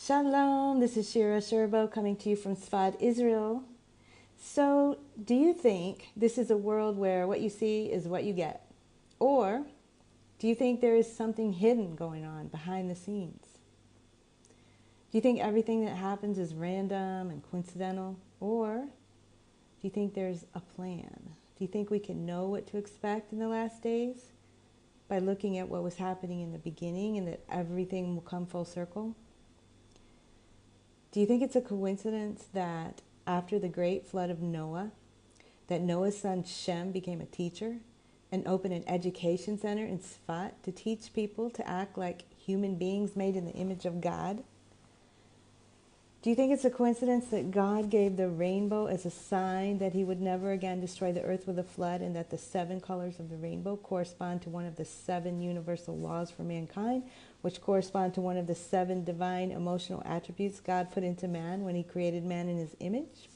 Shalom, this is Shira Sherbo coming to you from Sfat, Israel. So, do you think this is a world where what you see is what you get? Or do you think there is something hidden going on behind the scenes? Do you think everything that happens is random and coincidental? Or do you think there's a plan? Do you think we can know what to expect in the last days by looking at what was happening in the beginning and that everything will come full circle? Do you think it's a coincidence that after the great flood of Noah, that Noah's son Shem became a teacher and opened an education center in Sfat to teach people to act like human beings made in the image of God? Do you think it's a coincidence that God gave the rainbow as a sign that he would never again destroy the earth with a flood, and that the 7 colors of the rainbow correspond to one of the 7 universal laws for mankind, which correspond to one of the 7 divine emotional attributes God put into man when he created man in his image?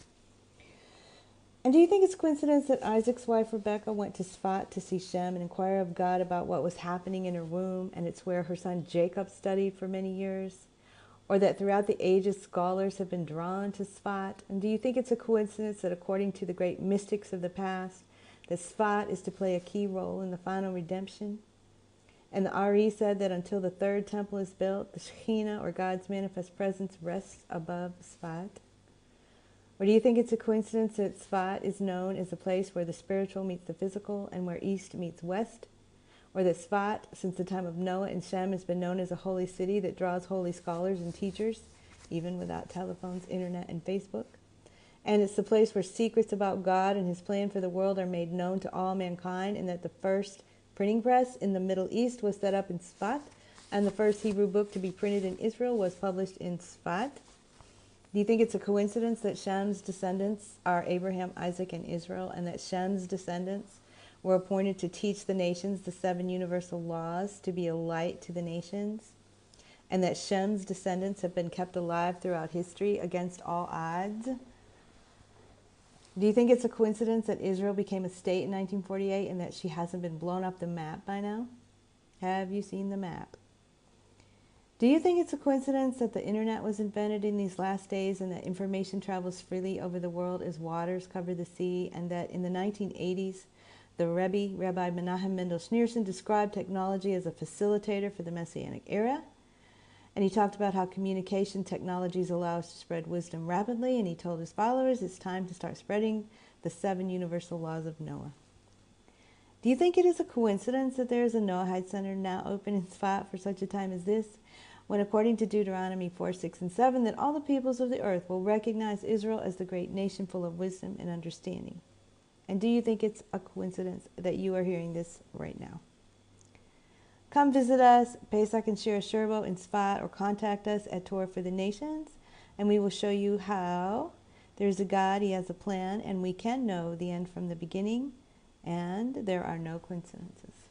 And do you think it's coincidence that Isaac's wife Rebecca went to Sfat to see Shem and inquire of God about what was happening in her womb, and it's where her son Jacob studied for many years? Or that throughout the ages scholars have been drawn to Sfat? And do you think it's a coincidence that according to the great mystics of the past, that Sfat is to play a key role in the final redemption? And the Ari said that until the 3rd temple is built, the Shekhinah, or God's manifest presence, rests above Sfat? Or do you think it's a coincidence that Sfat is known as a place where the spiritual meets the physical and where East meets West? Or that Sfat, since the time of Noah and Shem, has been known as a holy city that draws holy scholars and teachers, even without telephones, internet, and Facebook? And it's the place where secrets about God and his plan for the world are made known to all mankind, and that the first printing press in the Middle East was set up in Sfat, and the first Hebrew book to be printed in Israel was published in Sfat? Do you think it's a coincidence that Shem's descendants are Abraham, Isaac, and Israel, and that Shem's descendants were appointed to teach the nations the 7 universal laws, to be a light to the nations, and that Shem's descendants have been kept alive throughout history against all odds? Do you think it's a coincidence that Israel became a state in 1948 and that she hasn't been blown off the map by now? Have you seen the map? Do you think it's a coincidence that the internet was invented in these last days and that information travels freely over the world as waters cover the sea, and that in the 1980s, the Rebbe, Rabbi Menachem Mendel Schneerson, described technology as a facilitator for the Messianic era? And he talked about how communication technologies allow us to spread wisdom rapidly, and he told his followers it's time to start spreading the 7 universal laws of Noah. Do you think it is a coincidence that there is a Noahide Center now open in Sfat for such a time as this, when according to Deuteronomy 4, 6, and 7, that all the peoples of the earth will recognize Israel as the great nation full of wisdom and understanding? And do you think it's a coincidence that you are hearing this right now? Come visit us, Pesach and Shira Sherbo in Sfat, or contact us at Torah for the Nations, and we will show you how there's a God, he has a plan, and we can know the end from the beginning, and there are no coincidences.